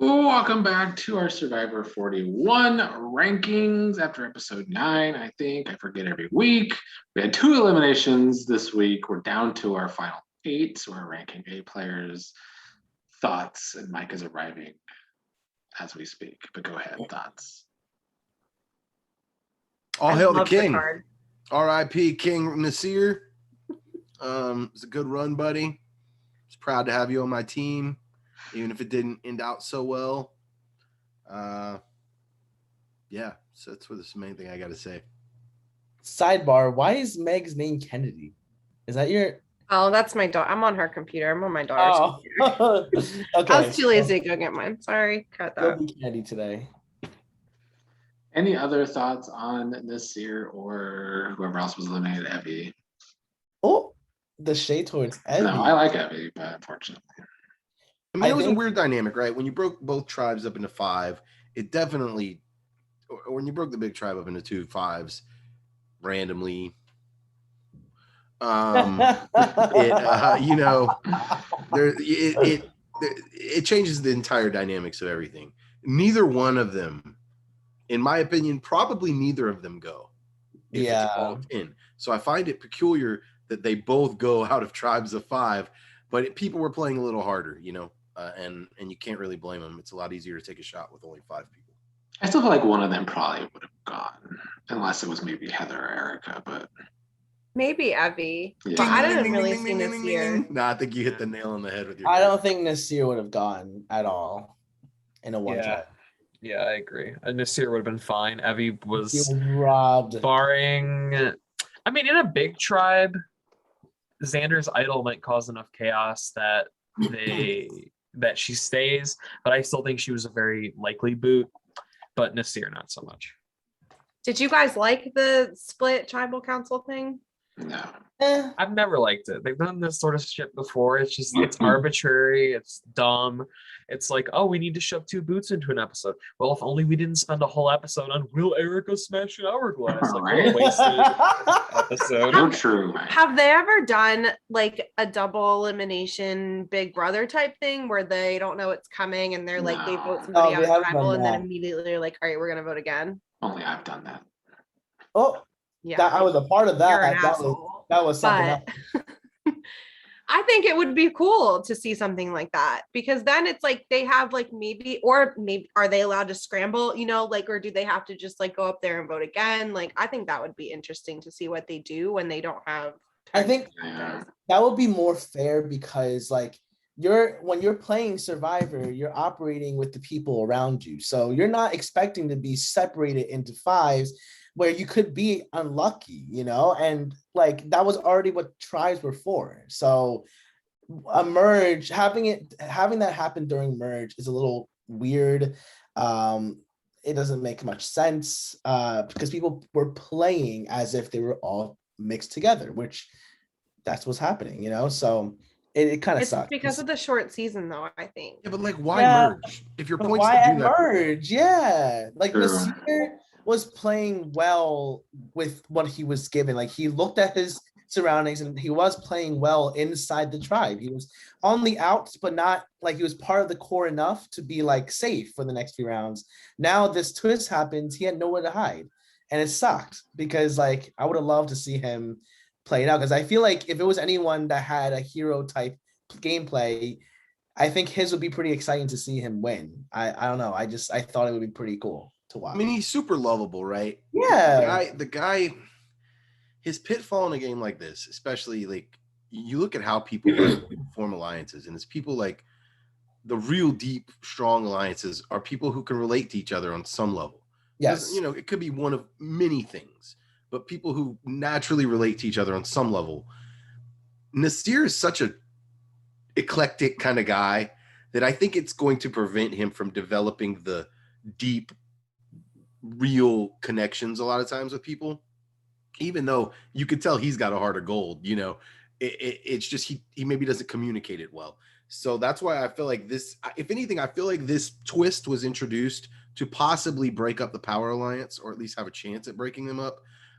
Welcome back to our Survivor 41 rankings after episode 9. I think I forget every week. We had 2 eliminations this week. We're down to our final 8. So we're ranking 8 players' thoughts, and Mike is arriving as we speak. But go ahead, thoughts. All hail the king. Ricard. R.I.P. King Nasir. It's a good run, buddy. Just proud to have you on my team, even if it didn't end out so well. Yeah, so that's the main thing I got to say. Sidebar, why is Meg's name Kennedy? Is that your... Oh, that's my daughter. I'm on her computer. I'm on my daughter's computer. Okay. I was too lazy to go get mine. Sorry. Cut You'll that. be Kennedy today. Any other thoughts on Nasir or whoever else was eliminated, Evie? Oh, the shade towards Evie. No, I like Evie, but unfortunately. I mean, it was a weird dynamic, right? When you broke both tribes up into 5, it definitely, or when you broke the big tribe up into 2 5s randomly, it changes the entire dynamics of everything. Neither one of them, in my opinion, probably neither of them go. If it's called in. So I find it peculiar that they both go out of tribes of 5, but people were playing a little harder, and you can't really blame them. It's a lot easier to take a shot with only 5 people. I still feel like one of them probably would have gone, unless it was maybe Heather or Erica, but Maybe Evie. Yeah. But I didn't really see Nasir. No, I think you hit the nail on the head with your I don't think Nasir would have gone at all in a one Yeah. shot. Yeah, I agree. Nasir would have been fine. Evie He was was robbed. barring. I mean, in a big tribe, Xander's idol might cause enough chaos that she stays. But I still think she was a very likely boot. But Nasir, not so much. Did you guys like the split tribal council thing? no. I've never liked it. They've done this sort of shit before. It's arbitrary. It's dumb. It's like, oh, we need to shove 2 boots into an episode. Well, if only we didn't spend a whole episode on will Erica smash an hourglass? Like, what a wasted episode. So true. Have they ever done like a double elimination Big Brother type thing where they don't know it's coming and they're like, they vote somebody No, out they of haven't tribal done and then that. immediately they're like, all right, we're going to vote again? Only I've done that. Oh, Yeah. I was a part of that. You're an That asshole. was something else. But I think it would be cool to see something like that because then it's like they have like maybe are they allowed to scramble, or do they have to just like go up there and vote again? Like, I think that would be interesting to see what they do when they don't have. I think Yeah. that would be more fair because like when you're playing Survivor, you're operating with the people around you. So you're not expecting to be separated into 5s where you could be unlucky, and like that was already what tribes were for. So a merge, having that happen during merge is a little weird. It doesn't make much sense because people were playing as if they were all mixed together, which that's what's happening, so it kind of It's sucks. because of the short season though, I think. Yeah, but like, why Yeah. merge? If your But points why to at do that, merge? Yeah, like True. Nasir was playing well with what he was given. Like he looked at his surroundings and he was playing well inside the tribe. He was on the outs, but not like he was part of the core enough to be like safe for the next few rounds. Now this twist happens, he had nowhere to hide. And it sucked because like I would have loved to see him play it out. Because I feel like if it was anyone that had a hero type gameplay, I think his would be pretty exciting to see him win. I don't know. I thought it would be pretty cool to watch. I mean, he's super lovable, right? Yeah. The guy, his pitfall in a game like this, especially like you look at how people form alliances, and it's people like the real deep, strong alliances are people who can relate to each other on some level. Yes. It could be one of many things, but people who naturally relate to each other on some level. Nasir is such a eclectic kind of guy that I think it's going to prevent him from developing the deep, real connections a lot of times with people, even though you could tell he's got a heart of gold. It's just he maybe doesn't communicate it well. So that's why I feel like this, if anything, I feel like this twist was introduced to possibly break up the Power Alliance, or at least have a chance at breaking them up,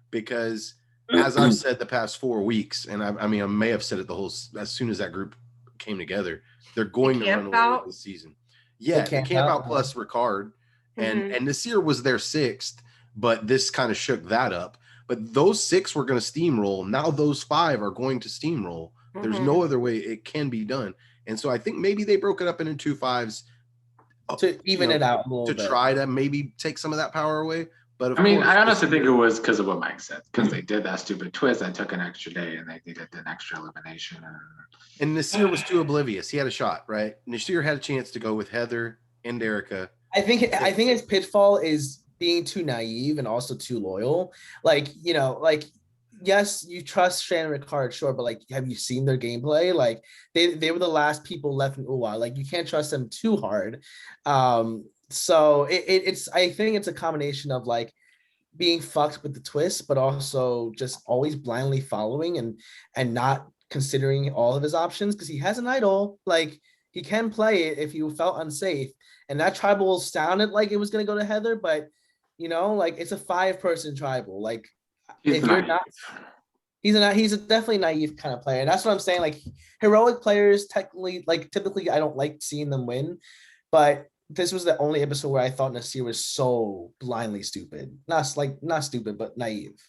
because as I've said the past 4 weeks, and I may have said it as soon as that group came together, they're going to run away with this season. Yeah, The the camp camp out, out plus Ricard, and Mhm. and Nasir was their sixth, but this kind of shook that up. But those six were going to steamroll. Now those five are going to steamroll. There's no other way it can be done. And so I think maybe they broke it up into 2 5s to even it out a little to bit. try to maybe take some of that power away. But of I mean, course, I honestly think it was because of what Mike said, because they did that stupid twist that took an extra day and they needed an extra elimination. and Nasir was too oblivious. He had a shot, right? Nasir had a chance to go with Heather and Erica. I think his pitfall is being too naive and also too loyal. Like, yes, you trust Shan and Ricard, sure, but like, have you seen their gameplay? Like, they were the last people left in Uwa. Like, you can't trust them too hard. So it's I think it's a combination of like being fucked with the twist, but also just always blindly following and not considering all of his options because he has an idol. Like, he can play it if you felt unsafe. And that tribal sounded like it was going to go to Heather, but like it's a 5-person tribal. Like, if you're not, he's definitely naive kind of player. And that's what I'm saying. Like, heroic players typically I don't like seeing them win, but this was the only episode where I thought Nasir was so blindly stupid. Not stupid, but naive.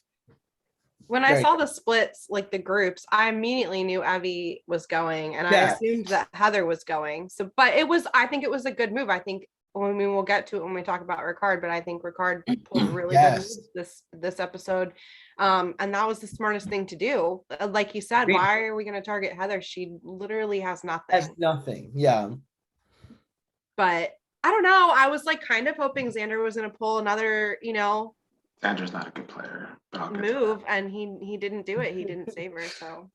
When I saw the splits, like the groups, I immediately knew Evie was going, and I assumed that Heather was going. So, but I think it was a good move. I think we'll get to it when we talk about Ricard, but I think Ricard pulled really good moves this episode. And that was the smartest thing to do. Like you said, why are we going to target Heather? She literally has nothing. Has nothing. Yeah. But I don't know. I was like kind of hoping Xander was going to pull another, Xander's not a good player. Move, and he didn't do it. He didn't save her. So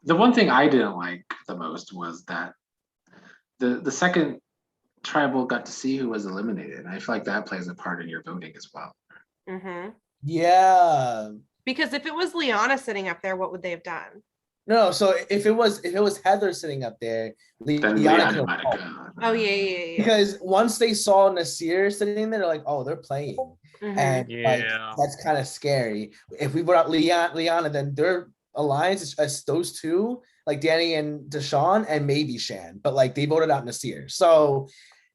the one thing I didn't like the most was that the second tribal got to see who was eliminated. And I feel like that plays a part in your voting as well. Mm-hmm. Yeah. Because if it was Lyanna sitting up there, what would they have done? No, so if it was Heather sitting up there, Lyanna might have gone. Oh yeah. Because once they saw Nasir sitting there, they're like, oh, they're playing. Mm-hmm. And like that's kind of scary. If we brought Lyanna, then their alliance is as those two, like Danny and Deshawn, and maybe Shan. But like they voted out Nasir. So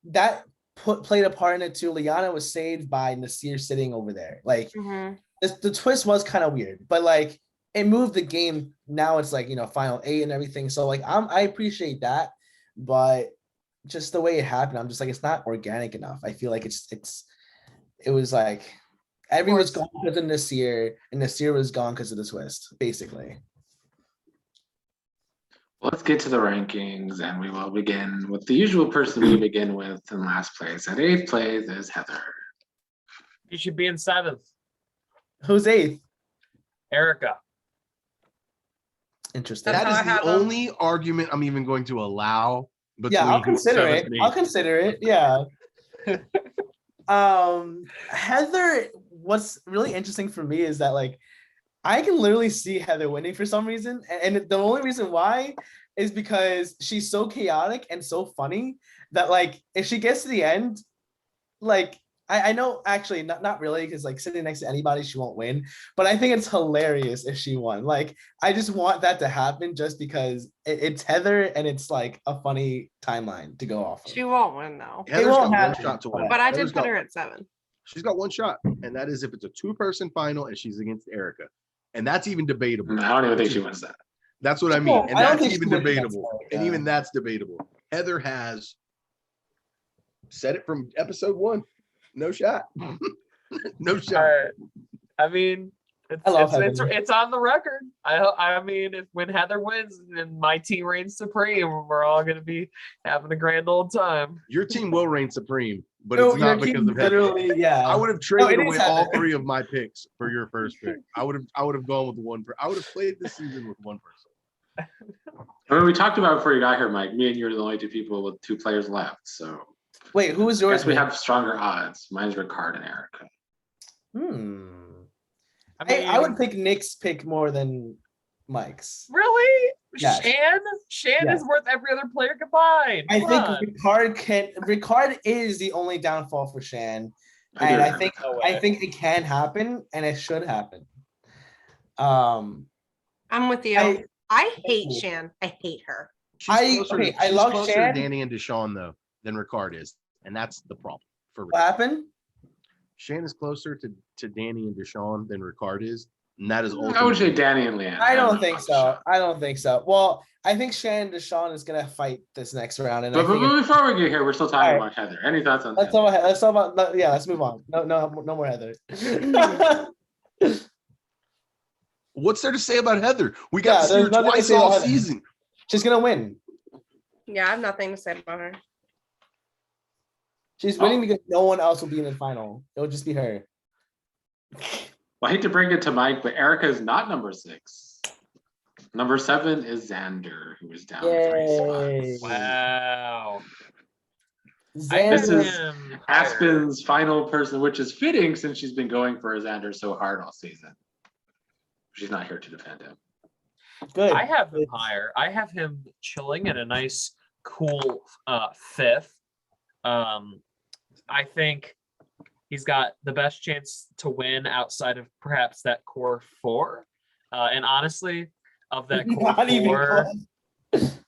that played a part in it too. Lyanna was saved by Nasir sitting over there. Like the twist was kind of weird, but like it moved the game. Now it's like, final 8 and everything. So like I appreciate that, but just the way it happened, I'm just like, it's not organic enough. I feel like it was like everyone's gone because of Nasir, and Nasir was gone because of the twist, basically. Let's get to the rankings, and we will begin with the usual person we begin with in last place. At 8th place is Heather. You should be in 7th. Who's 8th? Erica. Interesting. That is the only argument I'm even going to allow. Yeah, I'll consider it. I'll consider it. Yeah. Heather, what's really interesting for me is that like I can literally see Heather winning for some reason, and the only reason why is because she's so chaotic and so funny that like if she gets to the end, like I know actually not really, because like sitting next to anybody she won't win, but I think it's hilarious if she won. Like I just want that to happen just because it's Heather and it's like a funny timeline to go off of. She won't win though. Heather's got one shot to win. But I did put her at 7. She's got one shot, and that is if it's a 2-person final and she's against Erica, and that's even debatable. I don't even think she wins that. That's what I mean, and that's even debatable, and even that's debatable. Heather has said it from episode 1. No shot. No shot. I mean, it's on the record. I mean, when Heather wins and my team reigns supreme, we're all going to be having a grand old time. Your team will reign supreme, but it's not because of Heather. Yeah. I would have traded away all 3 of my picks for your first pick. I would have gone with one. I would have played this season with one person. When we talked about before you got here, Mike, me and you are the only 2 people with 2 players left. So wait, who was yours? I guess we have stronger odds. Mine's Ricard and Erica. I would pick Nick's pick more than Mike's. Really? Yes. Shan is worth every other player combined. I think Ricard is the only downfall for Shan. And I think it can happen and it should happen. I'm with you. I hate Shan. I hate her. She's I love closer Shan. to Danny and Deshaun though than Ricard is, and that's the problem for What Ricard. happened? Shan is closer to Danny and Deshaun than Ricard is, and that is I would ultimately. say Danny and Lyanna. I don't know think about so. Deshaun. I don't think so. Well, I think Shan and Deshaun is gonna fight this next round, and I But think before we get here, we're still talking Alright. about Heather. Any thoughts on let's Heather? talk about yeah. Let's move on. No more Heather. What's there to say about Heather? We got Yeah, to see her there's nothing to twice say all about Heather. season. She's gonna win. Yeah, I have nothing to say about her. She's winning because no one else will be in the final. It'll just be her. Well, I hate to bring it to Mike, but Erica is not number 6. Number 7 is Xander, who is down 3 Yay. spots. Wow. Xander, This is him higher. Aspen's final person, which is fitting since she's been going for Xander so hard all season. She's not here to defend him. good. I have him higher. I have him chilling in a nice, cool 5th. I think he's got the best chance to win outside of perhaps that core 4. And honestly, of that core Not even 4, close.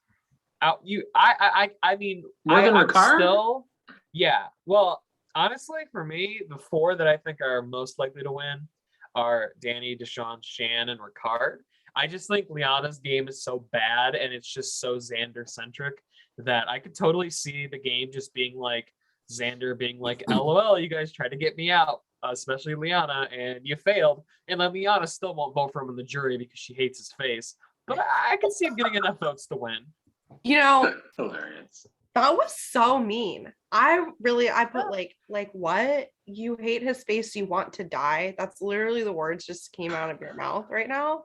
I mean, More than I'm Ricard? still, yeah. Well, honestly, for me, the 4 that I think are most likely to win are Danny, Deshaun, Shan, and Ricard. I just think Lyanna's game is so bad and it's just so Xander centric that I could totally see the game just being like Xander being like, LOL, you guys tried to get me out, especially Lyanna, and you failed. And then Lyanna still won't vote for him in the jury because she hates his face. But I can see him getting enough votes to win. You know, Hilarious. that was so mean. I put like what? You hate his face, you want to die. That's literally the words just came out of your mouth right now.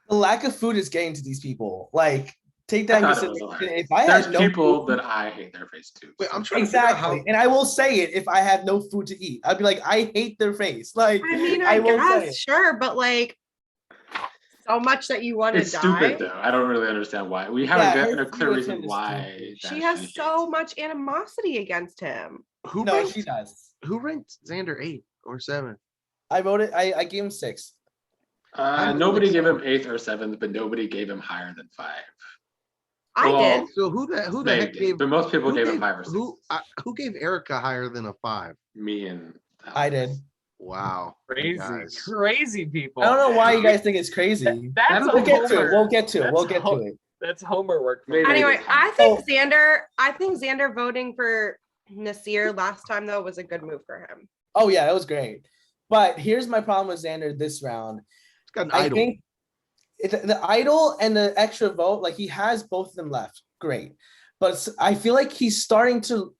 The lack of food is getting to these people. Like, take I that thought into it was consideration. hilarious. If I There's had no people food, that I hate their face too. Wait, I'm so- trying to figure out exactly, and I will say it if I have no food to eat. I'd be like, I hate their face. Like, I mean, I will say guess it. sure, but like so much that you want to It's die. stupid though. I don't really understand why. We haven't Yeah, gotten her a clear food reason attempt is why. stupid. that She has hates so him. much animosity against him. Who No, ranked, she does. who ranked Xander 8 or 7? I voted. I gave him 6. Nobody gave him 8th or 7th, but nobody gave him higher than 5. I Well, did. So who the They heck did, gave but most people who gave him gave- 5 or 6. who gave Erica higher than a 5? Me and I did. Wow. you Crazy, guys. crazy people. I don't know why you guys think it's crazy. That's We'll a We'll get to it. homer. We'll get to it. We'll That's get to ho- it. That's Homer work. for Maybe. me. Anyway, I Oh. think Xander voting for Nasir last time though was a good move for him. Oh yeah, that was great. But here's my problem with Xander this round. He's got an I idol. think the idol and the extra vote, like he has both of them left. Great. But I feel like he's starting to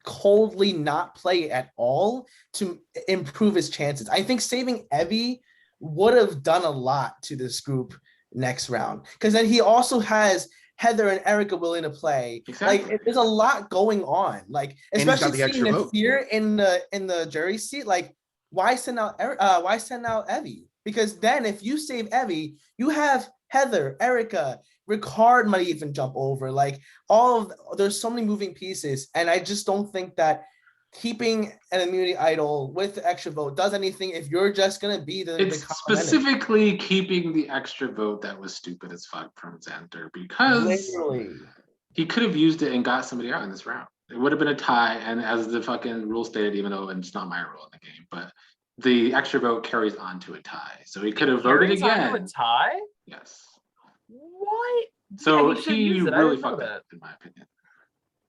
coldly not play at all to improve his chances. I think saving Evie would have done a lot to this group next round. Because then he also has Heather and Erica willing to play. Exactly. Like there's a lot going on. Like And he's got especially the extra seeing vote. Nasir in the jury seat. Like why send out Evie? Because then if you save Evie, you have Heather, Erica, Ricard might even jump over. Like there's so many moving pieces, and I just don't think that keeping an immunity idol with the extra vote does anything if you're just gonna be the It's common enemy. specifically keeping the extra vote that was stupid as fuck from Xander because Literally. he could have used it and got somebody out in this round. It would have been a tie, and as the fucking rule stated, even though it's not my rule in the game, but the extra vote carries on to a tie. So he could have voted Carries on to again. a tie? Yes. What? So Yeah, he should've he used it. I really didn't know fucked that. up, in my opinion.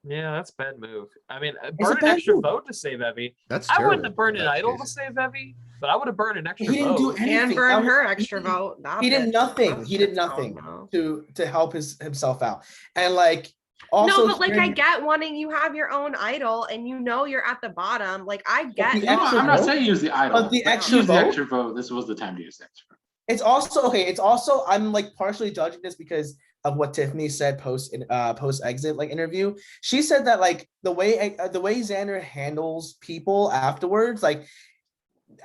Yeah, that's a bad move. I mean, a burn an bad extra move. vote to save Evie. That's I terrible. wouldn't have burned in an that idol to case. save Evie, but I would have burned an extra He didn't do vote. anything. And burn That her was- extra vote. That He did bitch. nothing. That He did shit's nothing gone now. to help himself out. And like also No, but like I hearing- get wanting you have your own idol and you know you're at the bottom. Like I get the No, extra I'm not vote? saying use the idol. But the but extra use the vote? extra vote. This was the time to use the extra vote. It's also okay. It's also I'm like partially judging this because of what Tiffany said post exit like interview. She said that like the way Xander handles people afterwards, like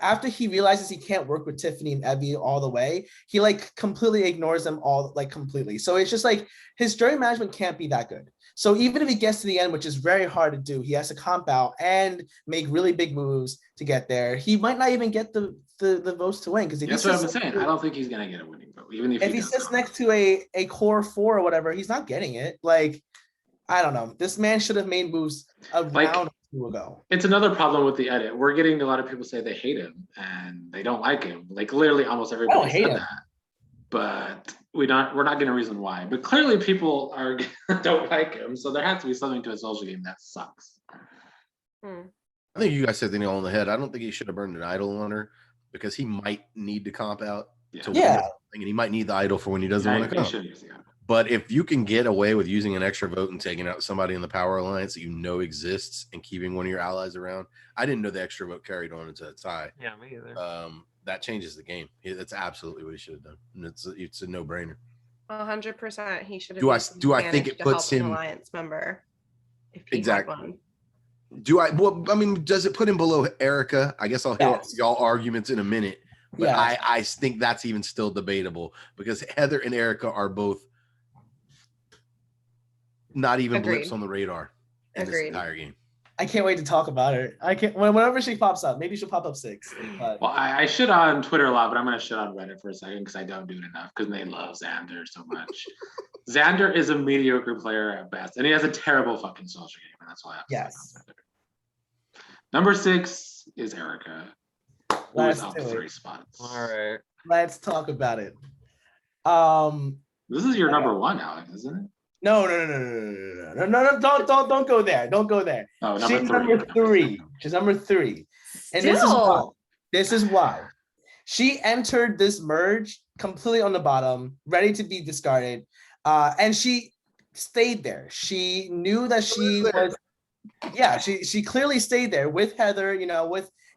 after he realizes he can't work with Tiffany and Evie all the way, he like completely ignores them all like completely. So it's just like his jury management can't be that good. So even if he gets to the end, which is very hard to do, he has to comp out and make really big moves to get there. He might not even get the the votes to win. Because if That's he what sits I'm saying. I don't think he's gonna get a winning vote, even if if he does sits go. next to a core 4 or whatever, he's not getting it. Like, I don't know. This man should have made moves a round or two ago. It's another problem with the edit. We're getting a lot of people say they hate him and they don't like him. Like literally almost everybody hate said him. that. But we're not getting a reason why. But clearly people don't like him. So there has to be something to a social game that sucks. I think you guys hit the nail on the head. I don't think he should have burned an idol on her because he might need to comp out. To win Yeah. and he might need the idol for when he doesn't want to come. Yeah. But if you can get away with using an extra vote and taking out somebody in the power alliance that you know exists and keeping one of your allies around, I didn't know the extra vote carried on into a tie. Yeah, me either. That changes the game. That's absolutely what he should have done, and it's a no-brainer. 100%. He should have. Do I think it puts him alliance member? If he exactly? Had one. Well, I mean, does it put him below Erica? I guess I'll hear y'all arguments in a minute. But I think that's even still debatable because Heather and Erica are both not even blips on the radar in this entire game. I can't wait to talk about her. I can't whenever she pops up. Maybe she'll pop up 6. But. Well, I shit on Twitter a lot, but I'm gonna shit on Reddit for a second because I don't do it enough because they love Xander so much. Xander is a mediocre player at best, and he has a terrible fucking social game, and that's why I have to say Number 6 is Erica. Who is up 3 spots. All right. Let's talk about it. This is your number 1, Alex, isn't it? No, don't go there. Don't go there. Oh, She's number 3. She's number 3. And this is why. She entered this merge completely on the bottom, ready to be discarded. And she stayed there. She knew that she was she clearly stayed there with Heather,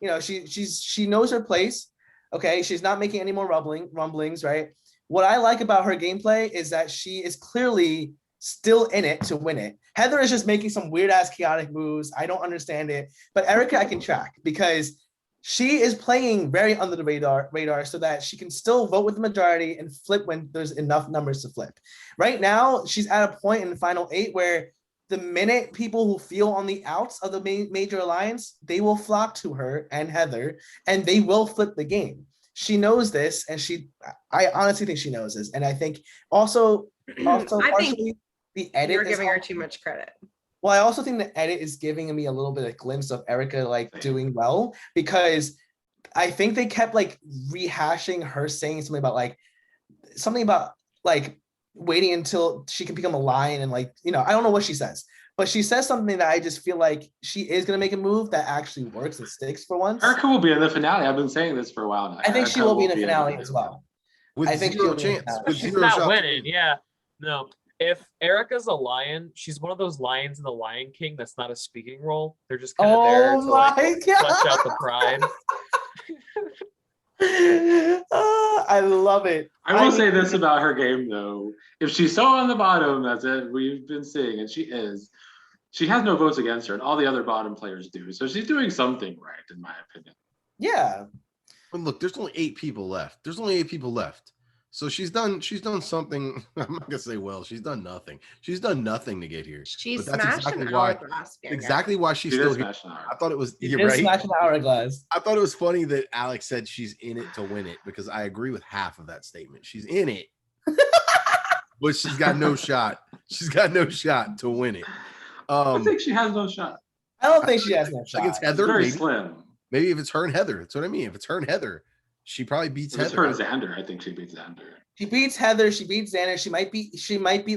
she knows her place. Okay, she's not making any more rumblings, right? What I like about her gameplay is that she is clearly still in it to win it. Heather is just making some weird ass chaotic moves. I don't understand it. But Erica I can track because she is playing very under the radar so that she can still vote with the majority and flip when there's enough numbers to flip. Right now, she's at a point in the final 8 where the minute people who feel on the outs of the major alliance, they will flock to her and Heather, and they will flip the game. She knows this, and I honestly think she knows this. And I think also I partially think the edit. You're giving her too much credit. Well, I also think the edit is giving me a little bit of glimpse of Erica doing well because I think they kept rehashing her saying something about waiting until she can become a lion and I don't know what she says, but she says something that I just feel like she is going to make a move that actually works and sticks for once. Erica will be in the finale. I've been saying this for a while now. I think she will be in the finale as well. I think zero chance. She's not winning. Yeah. No. If Erica's a lion, she's one of those lions in the Lion King that's not a speaking role. They're just kind of there to flesh out the pride. I love it. I will say this about her game though. If she's so on the bottom, that's it. We've been seeing, and she has no votes against her, and all the other bottom players do. So she's doing something right, in my opinion. Yeah. But look, there's only 8 people left. So she's done something. I'm not gonna say she's done nothing. She's done nothing to get here. She's smashed an hourglass. Exactly why she's still here. I thought it was smash an hourglass. I thought it was funny that Alex said she's in it to win it because I agree with half of that statement. She's in it, but she's got no shot. She's got no shot to win it. I think she has no shot. I don't think she has no shot. Against Heather, very slim. Maybe if it's her and Heather, that's what I mean. If it's her and Heather, she probably beats Heather. It's her and Xander. I think she beats Xander. She beats Heather. She beats Xander. She might beat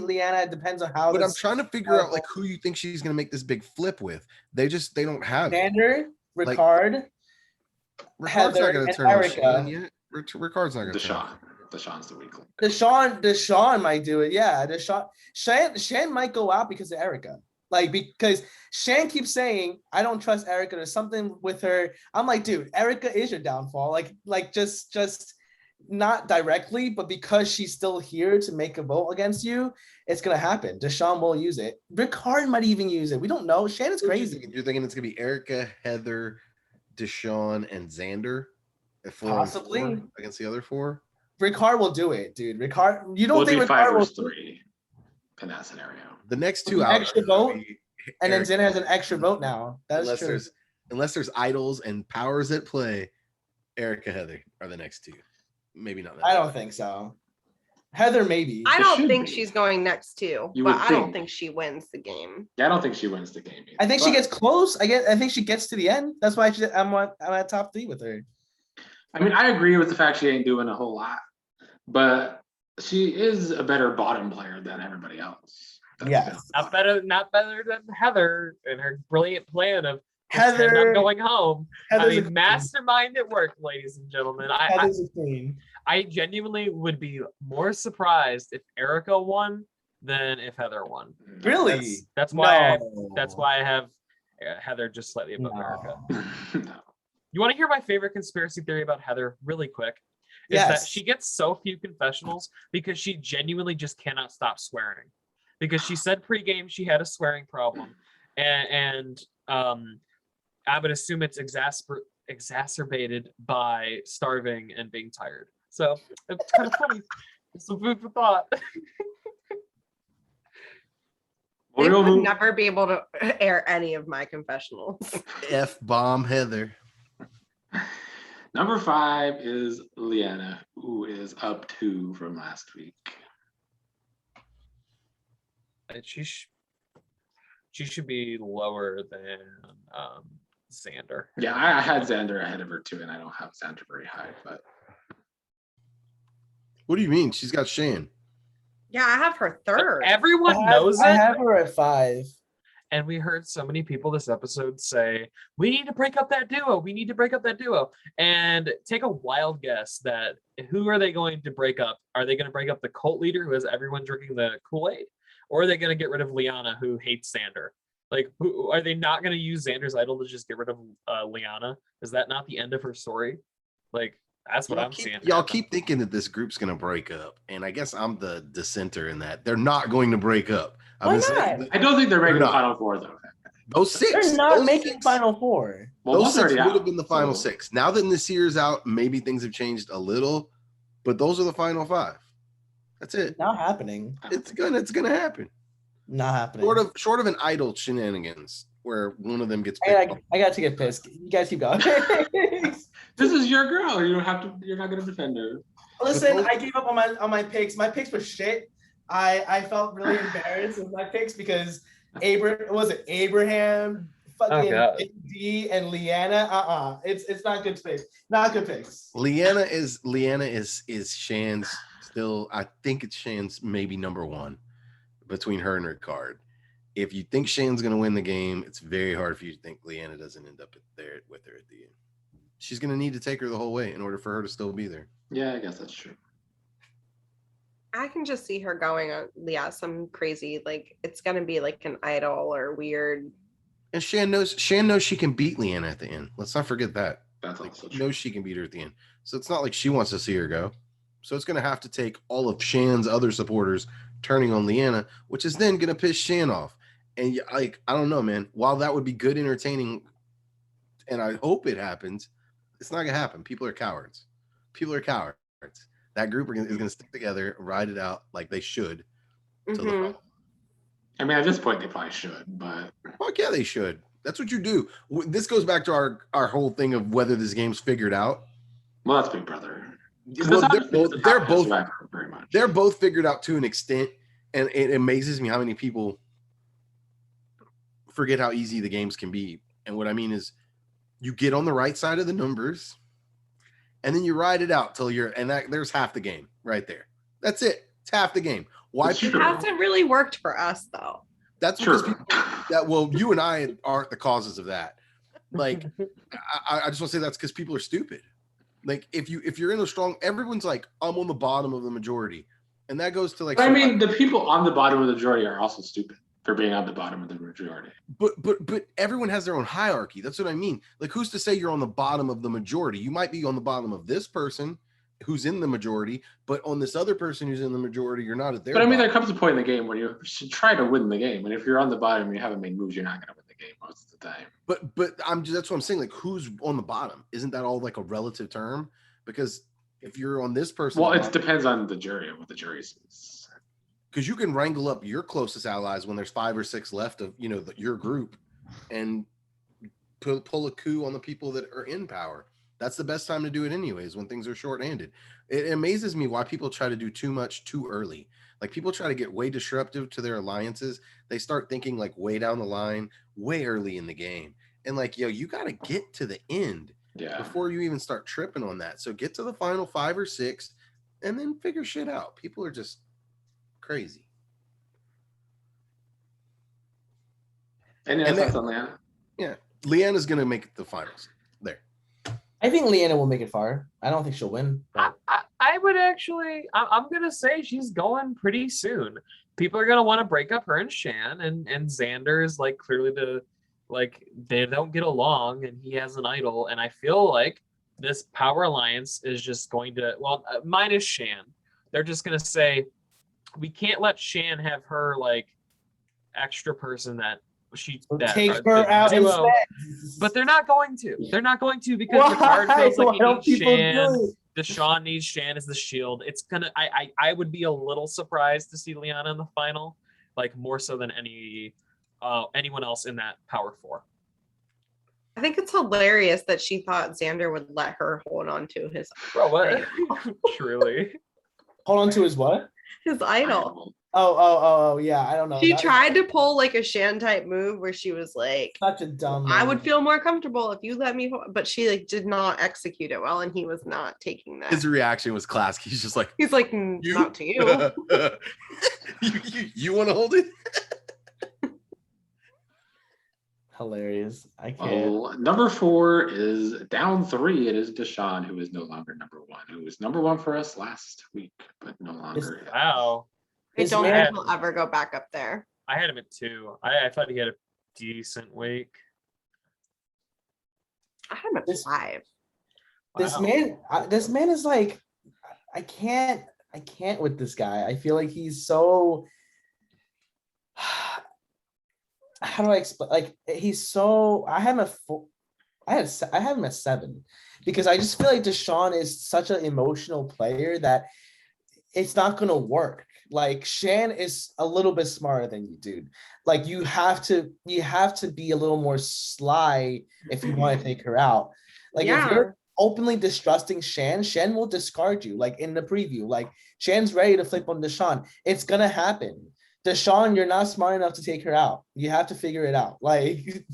Lyanna. It depends on how. But I'm trying to figure out who you think she's gonna make this big flip with. They don't have Xander, Ricard, Ricard's not gonna turn Erica. on yet. Ricard's not gonna turn. Deshaun's the weak link. Deshaun might do it. Yeah, Shan might go out because of Erica. Because Shan keeps saying, I don't trust Erica. There's something with her. I'm like, dude, Erica is your downfall. Just not directly, but because she's still here to make a vote against you, it's gonna happen. Deshaun will use it. Ricard might even use it. We don't know. Shan is crazy. You're thinking it's gonna be Erica, Heather, Deshaun, and Xander? Possibly against the other 4. Ricard will do it, dude. Ricard, you don't think Ricard will 3 in that scenario? The next 2 extra vote, and then Xander has an extra vote now. That's true. Unless there's idols and powers at play, Erica, Heather are the next two. Maybe not. I don't think so. Heather, maybe. I It don't should think be. she's going next too, You but would I don't think. think she wins the game. Yeah, I don't think she wins the game. Either, I think she but- gets close. I think she gets to the end. That's why I'm at top 3 with her. I mean, I agree with the fact she ain't doing a whole lot, but she is a better bottom player than everybody else. Yes. Not better than Heather and her brilliant plan of pretend Heather- I'm going home. Heather's I a mean, mastermind at work, ladies and gentlemen. Heather's a queen. I genuinely would be more surprised if Erica won than if Heather won. Really? That's why. No. That's why I have Heather just slightly above No. Erica. No. You want to hear my favorite conspiracy theory about Heather really quick? Is Yes. that she gets so few confessionals because she genuinely just cannot stop swearing. Because she said pregame she had a swearing problem. And I would assume it's exacerbated by starving and being tired. So it's kind of funny. It's some food for thought. They We'll would move- never be able to air any of my confessionals. F-bomb Heather. Number 5 is Lyanna, who is up 2 from last week. She should be lower than Xander. Yeah, I had Xander ahead of her too, and I don't have Xander very high, but What do you mean? She's got Shan. Yeah, I have her third. Everyone knows I it. have her at 5. And we heard so many people this episode say, we need to break up that duo. We need to break up that duo. And take a wild guess that who are they going to break up? Are they going to break up the cult leader who has everyone drinking the Kool-Aid? Or are they going to get rid of Lyanna who hates Xander? Like, who are they not going to use Xander's idol to just get rid of Lyanna? Is that not the end of her story? Like, that's what I'm seeing. Y'all keep thinking that this group's going to break up. And I guess I'm the dissenter in that. They're not going to break up. Why been saying not? I don't think they're making the not. Final 4 though. those 6. They're not those making 6, Final 4. Well, those one's 6 already would have out, been the final so- 6. Now that Nasir's out, maybe things have changed a little, but those are the final 5. That's it. Not happening. It's gonna happen. Not happening. Short of an idle shenanigans where one of them gets I picked. got, I got to get pissed. You guys keep going. This is your girl. You don't have to. You're not gonna defend her. Listen, I gave up on my picks. My picks were shit. I felt really embarrassed with my picks because Abraham, fucking God. D and Lyanna. It's not good picks. Not good picks. Lyanna is Shan's still. I think it's Shan's maybe number 1 between her and Ricard. If you think Shan's gonna win the game, it's very hard for you to think Lyanna doesn't end up there with her at the end. She's gonna need to take her the whole way in order for her to still be there. Yeah, I guess that's true. I can just see her going on, yeah, some crazy, like, it's going to be like an idol or weird. And Shan knows she can beat Lyanna at the end. Let's not forget that. That's Like, also she true. knows she can beat her at the end. So it's not like she wants to see her go. So it's going to have to take all of Shan's other supporters turning on Lyanna, which is then going to piss Shan off. And like, I don't know, man. While that would be good, entertaining, and I hope it happens, it's not going to happen. People are cowards. People are cowards. That group is going to stick together, ride it out like they should. Till the Mhm. final. I mean, at this point, they probably should, but Fuck yeah, they should. That's what you do. This goes back to our whole thing of whether this game's figured out. well, that's Big Brother. Well, That's not they're both Survivor very much. they're both figured out to an extent, and it amazes me how many people forget how easy the games can be. And what I mean is, you get on the right side of the numbers, and then you ride it out till there's half the game right there. That's it. It's half the game. Why It's people? It true. hasn't really worked for us, though. That's Sure. because people well, you and I aren't the causes of that. Like, I just want to say that's because people are stupid. Like, if you're in a strong, everyone's like, I'm on the bottom of the majority, and that goes to like. I mean, the people on the bottom of the majority are also stupid for being on the bottom of the majority. But everyone has their own hierarchy. That's what I mean. Like, who's to say you're on the bottom of the majority? You might be on the bottom of this person who's in the majority, but on this otother person who's in the majority, you're not at their. But I mean, there bottom. comes a point in the game when you should try to win the game, and if you're on the bottom and you haven't made moves, you're not going to win the game most of the time. But that's what I'm saying. Like, who's on the bottom? Isn't that all like a relative term? Because if you're on this person, Well, it depends on the jury and what the jury says. because you can wrangle up your closest allies when there's 5 or 6 left of your group, and pull a coup on the people that are in power. That's the best time to do it anyways, when things are short-handed. It amazes me why people try to do too much too early. Like people try to get way disruptive to their alliances. They start thinking like way down the line, way early in the game. And like, yo, you got to get to the end before you even start tripping on that. So get to the final 5 or 6 and then figure shit out. People are just crazy. Any other thoughts on Lyanna? Yeah. Lyanna's going to make the finals. There. I think Lyanna will make it far. I don't think she'll win. But I would actually, I'm gonna say she's going pretty soon. People are gonna want to break up her and Shan, and Xander is like clearly they don't get along, and he has an idol, and I feel like this power alliance is just going to, well, minus Shan, they're just gonna say we can't let Shan have her like extra person that take her out duo. instead. But they're not going to. They're not going to because Why? Ricard feels like Why he don't needs people Shan. do it? Deshaun needs Shan as the shield. It's gonna. I would be a little surprised to see Lyanna in the final, like more so than anyone else in that Power 4. I think it's hilarious that she thought Xander would let her hold on to his Bro, what? Truly. Hold on to his what? his idol. Oh, yeah. I don't know. She That- tried to pull like a Shan type move where she was like, Such a dumb. I would move. feel more comfortable if you let me, but she like did not execute it well, and he was not taking that. His reaction was classic. He's just like, He's like, You? not to you. you want to hold it? Hilarious. I can't. Well, number 4 is down 3. It is Deshaun, who is no longer number 1, who was number 1 for us last week, but no longer. Wow. I This don't man- think he'll ever go back up there. I had him at 2. I thought he had a decent week. I had him at This- 5. This Wow. man is like, I can't with this guy. I feel like he's so. How do I explain? Like he's so. I have him at 4. I have him at 7 because I just feel like Deshaun is such an emotional player that it's not gonna work. Like Shan is a little bit smarter than you, dude. Like you have to be a little more sly if you want to take her out. Like if you're openly distrusting Shan will discard you. Like in the preview, like Shan's ready to flip on Deshaun. It's gonna happen. Deshaun, you're not smart enough to take her out. You have to figure it out. Like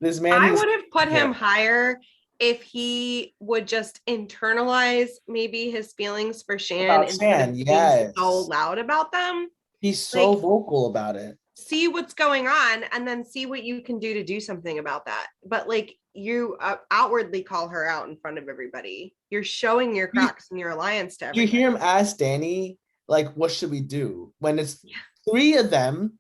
this man. I would have put him higher if he would just internalize maybe his feelings for Shan About instead of Shan, being so loud about them. He's so like- vocal about it. See what's going on and then see what you can do to do something about that. But like you outwardly call her out in front of everybody. You're showing your cracks in your alliance to You everybody. hear him ask Danny, like, what should we do? When it's 3 of them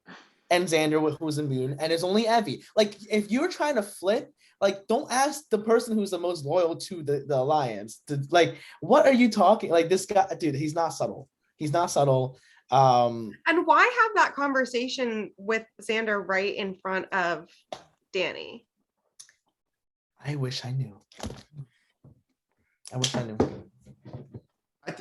and Xander who's immune, and it's only Evie. Like, if you're trying to flip, like, don't ask the person who's the most loyal to the alliance. Like, what are you talking? Like, this guy, dude, he's not subtle. He's not subtle. And why have that conversation with Xander right in front of Danny? I wish I knew. I wish I knew.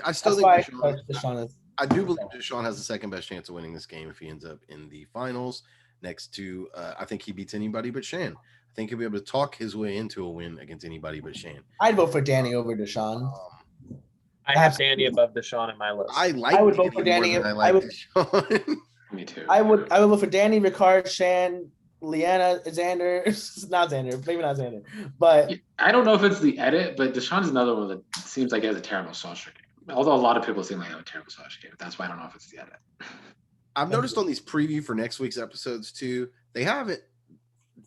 I still That's think why Deshaun, Deshaun is. I do believe Deshaun has the second best chance of winning this game if he ends up in the finals next to, I think he beats anybody but Shan. I think he'll be able to talk his way into a win against anybody but Shan. I'd vote for Danny over Deshaun. I have Danny above Deshaun in my list. I would vote for Danny. more than I like Deshaun. Me too. I would vote for Danny, Ricard, Shan, Lyanna, Xander. Not Xander, maybe not Xander, but I don't know if it's the edit, but Deshaun's another one that seems like he has a terrible social game. Although a lot of people seem like they have a terrible social game. That's why I don't know if it's the edit. I've noticed on these preview for next week's episodes too, they haven't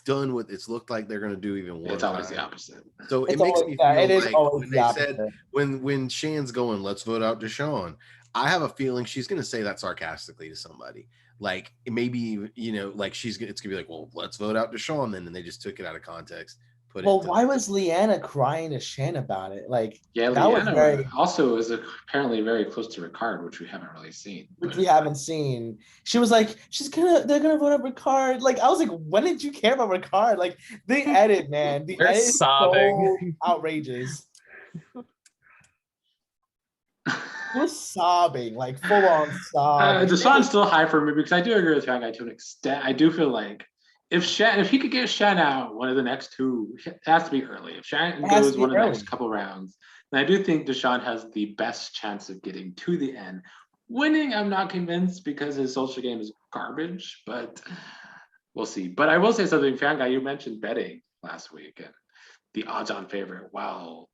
done what it's looked like they're going to do even one It's always time. the opposite. So it it's makes always, me yeah, feel it is like always when the they opposite. said when Shan's going, let's vote out Deshaun, I have a feeling she's going to say that sarcastically to somebody. Like maybe, like it's going to be like, well, let's vote out Deshaun then. And they just took it out of context. Well, why was Lyanna crying to Shan about it? Like, Yeah, that was Lyanna very, also is apparently very close to Ricard, which we haven't really seen. which we haven't seen. She was like, they're gonna vote up Ricard. Like, I was like, when did you care about Ricard? Like, the edit, man, the They're edit is sobbing. so outrageous. We're sobbing, like full on sobbing. Deshaun's still high for me because I do agree with Hang to an extent. I do feel like if he could get Shen out one of the next two, it has to be early. If Shen It has to goes be one of the early. next couple rounds, then I do think Deshaun has the best chance of getting to the end. Winning, I'm not convinced because his social game is garbage, but we'll see. But I will say something, Fan Guy, you mentioned betting last week and the odds-on favorite. Well,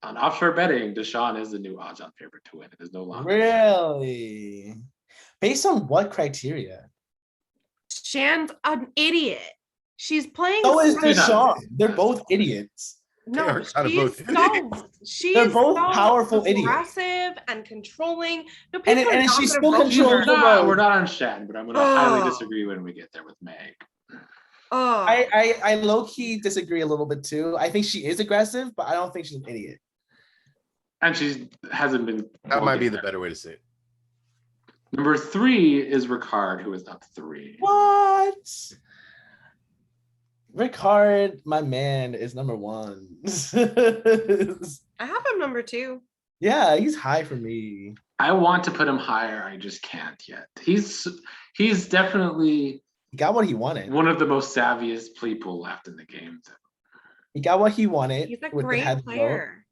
on offshore betting, Deshaun is the new odds-on favorite to win. It is no longer. Really? Based on what criteria? Shan's an idiot. She's playing. So is so- Deshaun. They're both idiots. They No, are kind of she's both so idiots. she's both so powerful idiots. aggressive and controlling. No, And people are she not gonna still vote for controls her. We're the not, road. we're not on Shen, but I'm going to highly Oh. disagree when we get there with Meg. Oh, I low-key disagree a little bit too. I think she is aggressive, but I don't think she's an idiot. And she hasn't been. That we'll might get be the there. better way to say it. Number 3 is Ricard, who is up 3. What? Ricard, my man, is number 1. I have him number 2. Yeah, he's high for me. I want to put him higher. I just can't yet. He's definitely He got what he wanted. one of the most savviest people left in the game. He got what he wanted. He's a with the great head vote. player.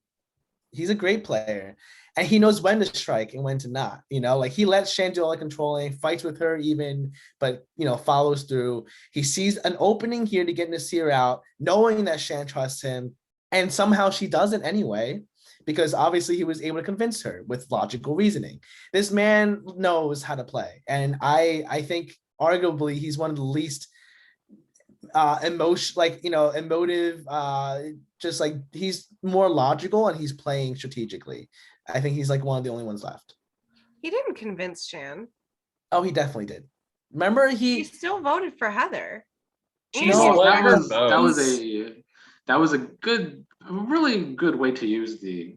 He's a great player. And he knows when to strike and when to not. You know, like he lets Shan do all the controlling, fights with her even, but follows through. He sees an opening here to get Nasir out, knowing that Shan trusts him, and somehow she doesn't anyway, because obviously he was able to convince her with logical reasoning. This man knows how to play. And I think arguably he's one of the least emotive, just like he's more logical and he's playing strategically. I think he's like one of the only ones left. He didn't convince Shan. Oh, he definitely did. Remember He still voted for Heather. She And No, he- split that her was a really good way to use the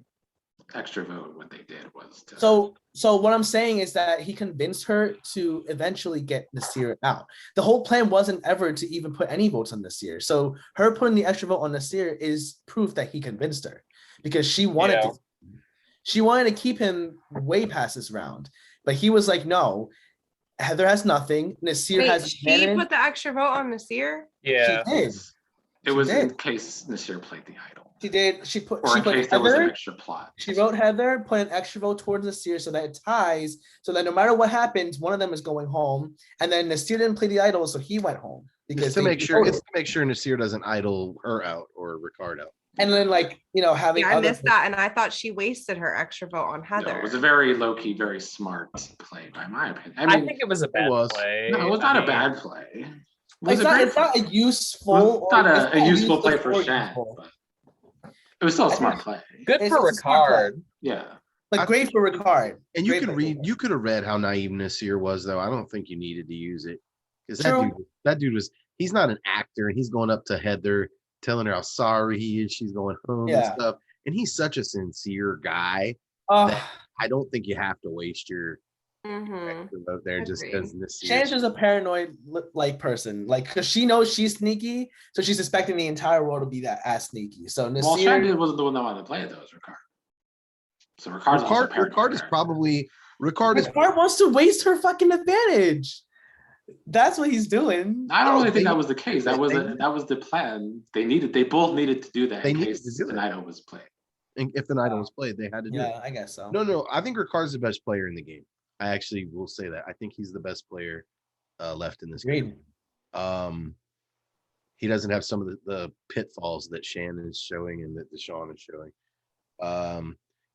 extra vote. What they did was to, So what I'm saying is that he convinced her to eventually get Nasir out. The whole plan wasn't ever to even put any votes on Nasir. So her putting the extra vote on Nasir is proof that he convinced her, because she wanted to keep him way past this round. But he was like, no, Heather has nothing. Nasir Wait, has she advantage. put the extra vote on Nasir? Yeah. She did. it was did. in case Nasir played the idol, She did. She put or in case there was an extra plot. She wrote Heather, put an extra vote towards Nasir so that it ties, so that no matter what happens, one of them is going home. And then Nasir didn't play the idol, so he went home. It's to make sure Nasir doesn't idle her out or Ricard out. And then having Yeah, I other missed that, and I thought she wasted her extra vote on No, Heather. it was a very low-key, very smart play, by my opinion. I I mean, think it was a bad was. play. no, it was I not a mean, bad play. It was It's a great not play. a useful. It was not it's a useful play for or Shan, useful. but it was still a I smart think- play. Good It's for a smart play. Ricard. Yeah. But great for Ricard. And you Great can for read, Ricard. you could have read how naive Nasir was, though. I don't think you needed to use it. Because True. that dude was, he's not an actor, and he's going up to Heather, telling her how sorry he is. She's going home Yeah. and stuff. And he's such a sincere guy. Uh, I don't think you have to waste your Mhm. extra vote there just Agreed. because Nasir. Shan's just a paranoid person, like because she knows she's sneaky, so she's expecting the entire world to be that as sneaky. So Well, Shan Nasir, wasn't the one that wanted to play it, though. It was Ricard. So Ricard's also paranoid. Ricard is probably Ricard wants to waste her fucking advantage. That's what he's doing. I don't really think they- that was the case. That was the plan. They both needed to do that They in needed case to do the it. night was played. if the night was played, they had to do it. Yeah, I guess so. No, I think Ricard's the best player in the game. I actually will say that. I think he's the best player left in this Agreed. game. He doesn't have some of the pitfalls that Shannon is showing and that Deshaun is showing.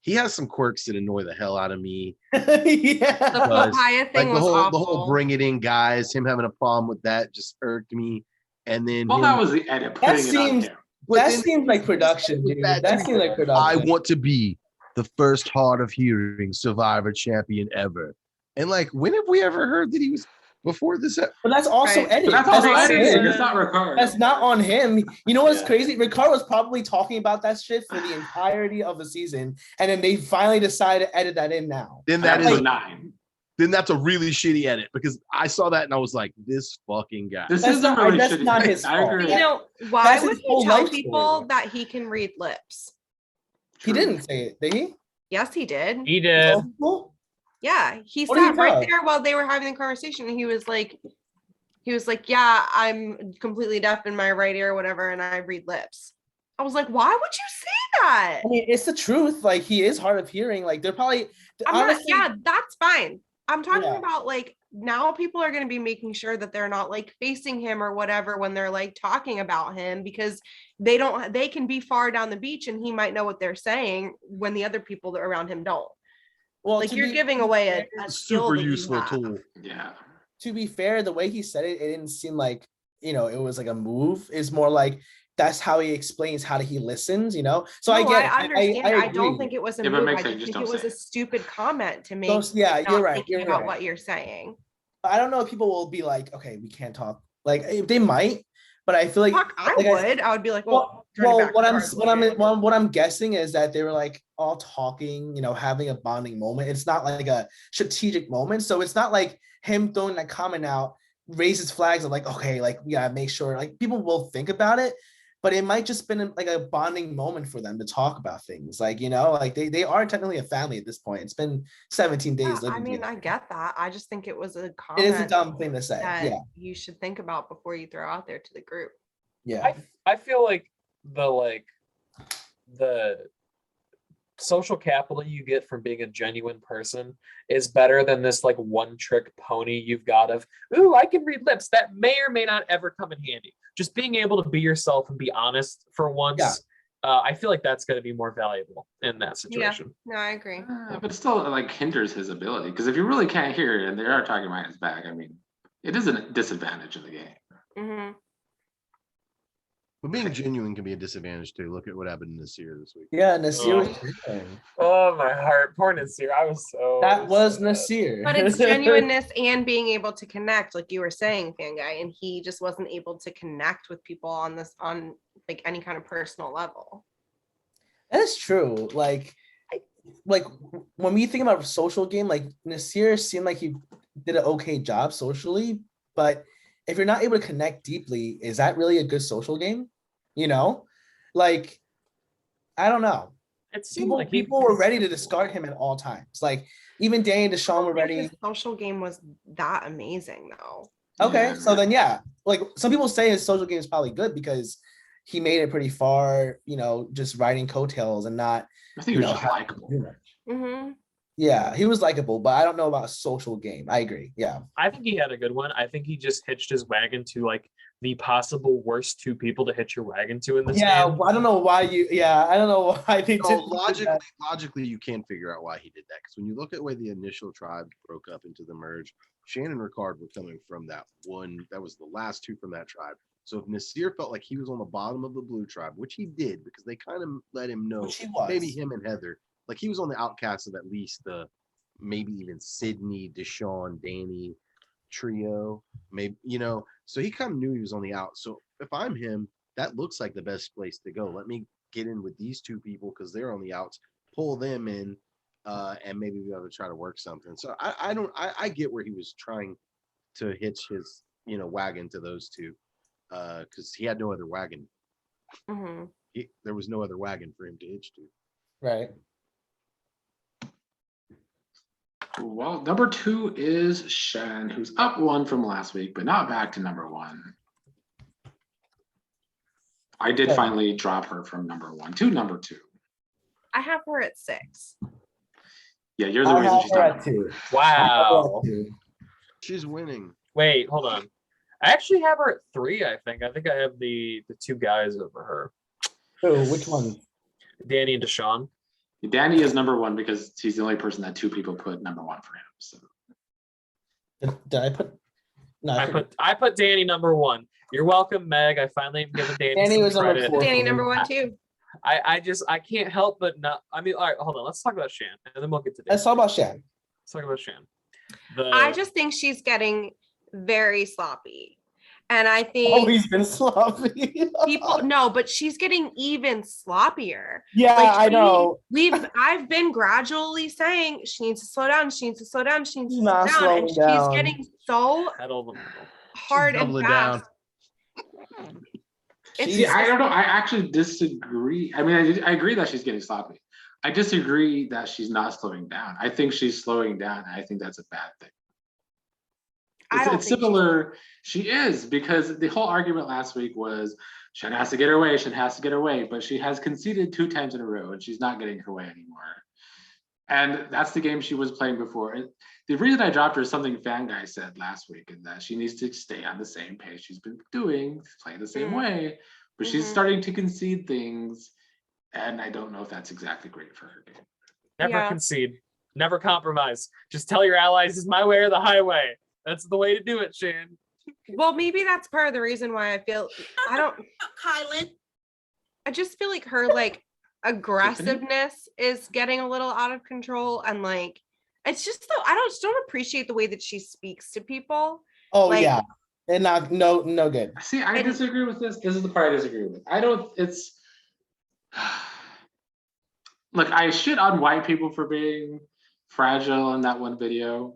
He has some quirks that annoy the hell out of me. The Yeah. Does. papaya thing Like was the awful. whole bring it in guys, him having a problem with that just irked me. And then Well, him- that was the edit. Putting it on seems- him. but That then seems like production, with dude. that That too. seems like production. I want to be the first hard of hearing Survivor champion ever. And like, when have we ever heard that he was before this? But that's also Right. edited. But that's also not editing. him. It's not Ricard. That's not on him. You know what's Yeah. crazy? Ricard was probably talking about that shit for the entirety of the season, and then they finally decided to edit that in now. Then that Episode is 9. then that's a really shitty edit because I saw that and I was like, this fucking guy. This That's is a not- really that's shitty not thing. his I fault. agree. You know, why That's would his he whole tell life people story. that he can read lips? He True. didn't say it, did he? Yes, he did. He did. Oh, Yeah, he What did he sat right tell? there while they were having the conversation, and he was like, He was like, yeah, I'm completely deaf in my right ear or whatever, and I read lips. I was like, why would you say that? I mean, it's the truth. Like, he is hard of hearing. Like, they're probably I'm not, honestly, yeah, that's fine. I'm talking Yeah. about like now people are going to be making sure that they're not like facing him or whatever when they're like talking about him, because they can be far down the beach and he might know what they're saying when the other people around him don't. well, Like to you're be giving away a skill super that you useful have. tool. Yeah. to be fair, the way he said it, it didn't seem like, it was like a move. It's more like that's how he explains how he listens, So I No, get it. I understand. I don't agree. think it was a Yeah, but move. makes I sense, just just think it don't was say a it. stupid comment to make. Those, yeah, like, you're not right. thinking You're about right. what you're saying. I don't know if people will be like, okay, we can't talk. Like, they might, but I feel like, Fuck, I like would. I would be like, well, turn it well, back. what I'm guessing is that they were like all talking, having a bonding moment. It's not like a strategic moment, so it's not like him throwing that comment out raises flags of like, okay, like we gotta make sure, like people will think about it, but it might just been like a bonding moment for them to talk about things, like like they are technically a family at this point. It's been 17 days Yeah, I living mean, together. I get that. I just think it was a It comment is a dumb thing to say. that Yeah, you should think about before you throw out there to the group. yeah. I feel like the social capital you get from being a genuine person is better than this like one trick pony you've got of, ooh, I can read lips. That may or may not ever come in handy. Just being able to be yourself and be honest for once. Yeah. I feel like that's going to be more valuable in that situation. No, I agree. But it still like hinders his ability, because if you really can't hear it and they are talking behind his back, I mean, it is a disadvantage in the game. Mhm. But being genuine can be a disadvantage too. Look at what happened in this year this week. Yeah, Nasir was Oh. genuine. Oh, my heart. Poor Nasir. I was so. That was sad. Nasir. But it's genuineness and being able to connect, like you were saying, fan guy, and he just wasn't able to connect with people on like any kind of personal level. That's true. Like when we think about a social game, like Nasir seemed like he did an okay job socially, but if you're not able to connect deeply, is that really a good social game? Like I don't know. It seemed like People were ready to discard him at all times. Like even Danny and Deshaun were ready. His social game was that amazing though. Okay, Yeah. so then yeah, like some people say his social game is probably good because he made it pretty far, just riding coattails and not. I think he was just likable. Mm-hmm. Yeah, he was likable, but I don't know about a social game. I agree. Yeah. I think he had a good one. I think he just hitched his wagon to like the possible worst two people to hitch your wagon to in this game. I don't know why I don't know why they No, did logically, you can figure out why he did that. Because when you look at the way the initial tribe broke up into the merge, Shannon and Ricard were coming from that one. That was the last two from that tribe. So if Nasir felt like he was on the bottom of the blue tribe, which he did, because they kind of let him know, Which he was. maybe him and Heather, like he was on the outcasts of at least the maybe even Sydney, Deshaun, Danny trio, maybe, so he kind of knew he was on the out. So if I'm him, that looks like the best place to go. Let me get in with these two people because they're on the outs, pull them in, and maybe we ought to try to work something. So I get where he was trying to hitch his, wagon to those two, because he had no other wagon. Mm-hmm. There was no other wagon for him to hitch to. Right. Well, number 2 is Shen, who's up 1 from last week, but not back to number 1. I did finally drop her from number 1 to number 2. I have her at 6. Yeah, you're the reason she's not at number 2. Wow. She's winning. Wait, hold on. I actually have her at 3, I think. I think I have the two guys over her. Oh, which one? Danny and Deshaun. Danny is number 1 because he's the only person that 2 people put number 1 for him. So Did I put? No, I put Danny number 1. You're welcome, Meg. I finally given Danny Danny some was number credit. 4. Danny number 1 too. I can't help but not. I mean, all right, hold on. Let's talk about Shan, and then we'll get to Danny. Let's talk about Shan. Let's talk about Shan. I just think she's getting very sloppy. And I think Always been sloppy. but she's getting even sloppier. Yeah, I know. I've been gradually saying she needs to slow down. She needs to slow down. She needs to Not slow down. And slowing down. she's getting so hard and doubling fast. See, I don't know. I actually disagree. I mean, I agree that she's getting sloppy. I disagree that she's not slowing down. I think she's slowing down. And I think that's a bad thing. I don't it's think similar. She is, because the whole argument last week was Shen has to get her way, Shen has to get her way, but she has conceded 2 times in a row and she's not getting her way anymore. And that's the game she was playing before. The reason I dropped her is something Fan Guy said last week, and that she needs to stay on the same pace she's been doing, play the same way, but she's starting to concede things, and I don't know if that's exactly great for her game. Never concede. Never compromise. Just tell your allies it's my way or the highway. That's the way to do it, Shan. Well, maybe that's part of the reason why I feel Kylan. I just feel like her like aggressiveness is getting a little out of control, and like it's just though I just don't appreciate the way that she speaks to people. Oh like, yeah, and not no good. See, I disagree with this. This is the part I disagree with. I don't. It's look. I shit on white people for being fragile in that one video,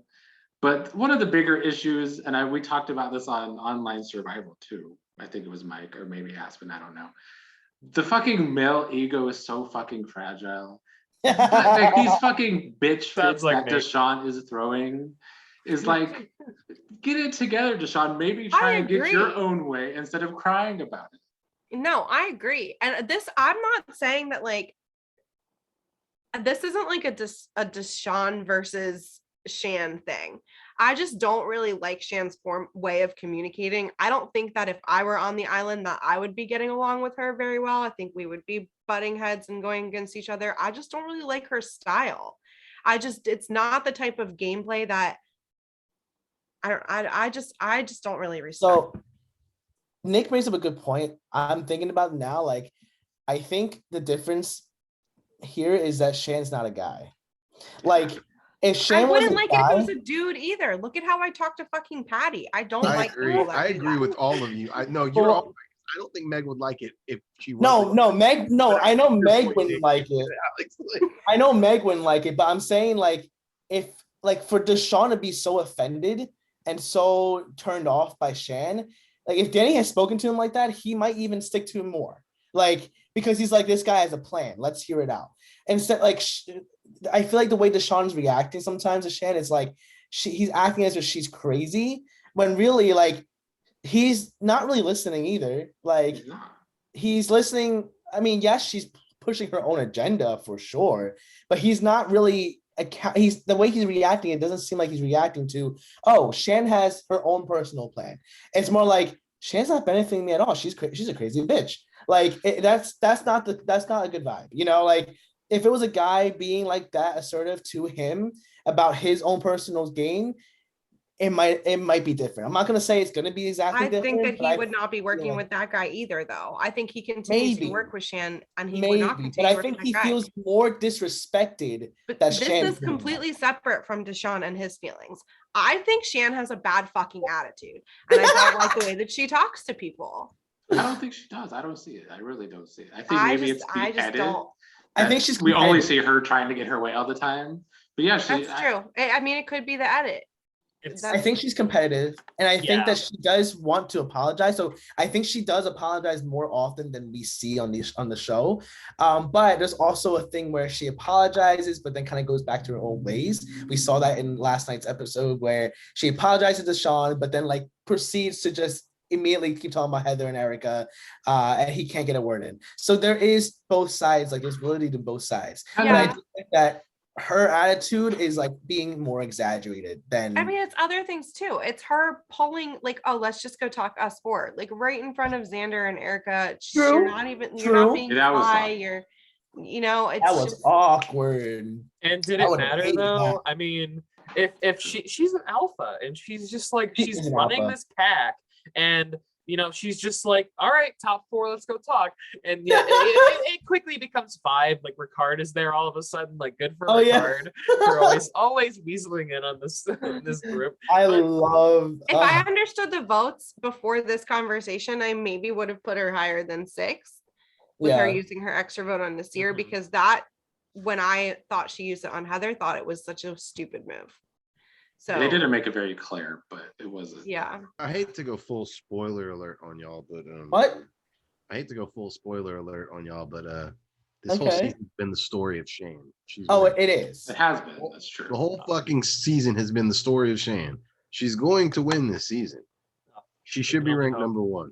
but one of the bigger issues, and we talked about this on Online Survival too. I think it was Mike or maybe Aspen. I don't know. The fucking male ego is so fucking fragile. Like these fucking bitch fits like that Deshaun is throwing is like, get it together, Deshaun. Maybe try and get your own way instead of crying about it. No, I agree. And this, I'm not saying that like, this isn't like a Deshaun versus Shan thing. I just don't really like Shan's way of communicating. I don't think that if I were on the island that I would be getting along with her very well. I think we would be butting heads and going against each other. I just don't really like her style. It's not the type of gameplay that I just don't really respect. So Nick brings up a good point. I'm thinking about it now. Like, I think the difference here is that Shan's not a guy. Like, if Shan I wouldn't was like a guy, it if it was a dude either. Look at how I talk to fucking Patty. I don't I like agree. people that I do agree that. with all of you. I know you're all right. I don't think Meg would like it if she was. no, Meg. No, I know Meg wouldn't like it. I know Meg wouldn't like it, but I'm saying like if like for Deshaun to be so offended and so turned off by Shan, like if Danny has spoken to him like that, he might even stick to him more. Like because he's like, this guy has a plan. Let's hear it out. Instead, like I feel like the way Deshaun's reacting sometimes to Shan is like he's acting as if she's crazy when really like he's not really listening either. Like he's listening. I mean, yes, she's pushing her own agenda for sure, but he's not really. He's the way he's reacting. It doesn't seem like he's reacting to. Oh, Shan has her own personal plan. It's more like Shan's not benefiting me at all. She's a crazy bitch. Like that's not a good vibe. You know, like if it was a guy being like that assertive to him about his own personal gain, it might be different. I'm not gonna say it's gonna be exactly different. I think that he would not be working with that guy either, though. I think he continues to work with Shan, and he would not continue. But I think he feels more disrespected. But that this Shan is completely separate from Deshaun and his feelings. I think Shan has a bad fucking attitude, and I don't like the way that she talks to people. I don't think she does. I don't see it. I really don't see it. I think maybe it's the edit. I think she's. We only see her trying to get her way all the time. But yeah, that's true. I mean, it could be the edit. I think she's competitive, and I think that she does want to apologize. So I think she does apologize more often than we see on the show. But there's also a thing where she apologizes, but then kind of goes back to her old ways. We saw that in last night's episode where she apologizes to Sean, but then like proceeds to just immediately keep talking about Heather and Erica, and he can't get a word in. So there is both sides, like there's validity to both sides. Yeah. But I think that her attitude is like being more exaggerated than. I mean, it's other things too. It's her pulling like, oh, let's just go talk us four, like right in front of Xander and Erica. You're not being shy. You know, it's that was awkward. And did it matter though? I mean, if she's an alpha and she's just like she's running this pack, and you know, she's just like, all right, top four, let's go talk. And yeah, it quickly becomes five. Like Ricard is there all of a sudden. Like good for Ricard. For always weaseling in on this group. I love. If I understood the votes before this conversation, I maybe would have put her higher than 6 with her using her extra vote on Nasir, because that, when I thought she used it on Heather, thought it was such a stupid move. So they didn't make it very clear, but it wasn't. Yeah. I hate to go full spoiler alert on y'all, but what? I hate to go full spoiler alert on y'all, but this whole season's been the story of Shane. It is. It has been. That's true. The whole fucking season has been the story of Shane. She's going to win this season. She should be ranked number 1.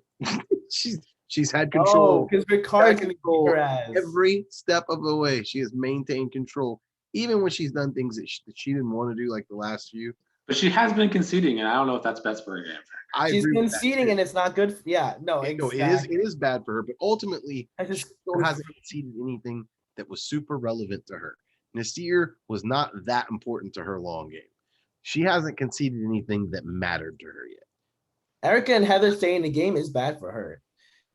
she's had control. Because Ricard's gonna kick her ass. Every step of the way. She has maintained control, even when she's done things that she didn't want to do, like the last few. But she has been conceding, and I don't know if that's best for her game. She's conceding, and it's not good. Yeah, no, exactly. It is bad for her, but ultimately, she still hasn't conceded anything that was super relevant to her. Nasir was not that important to her long game. She hasn't conceded anything that mattered to her yet. Erica and Heather staying in the game is bad for her.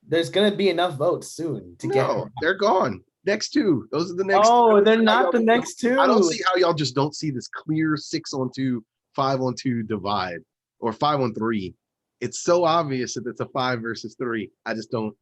There's gonna be enough votes soon to get her. They're gone. Next 2. Those are the next. Oh, they're not the next 2. I don't see how y'all just don't see this clear 6-on-2, 5-on-2 divide, or 5-on-3. It's so obvious that it's a 5 versus 3. I just don't.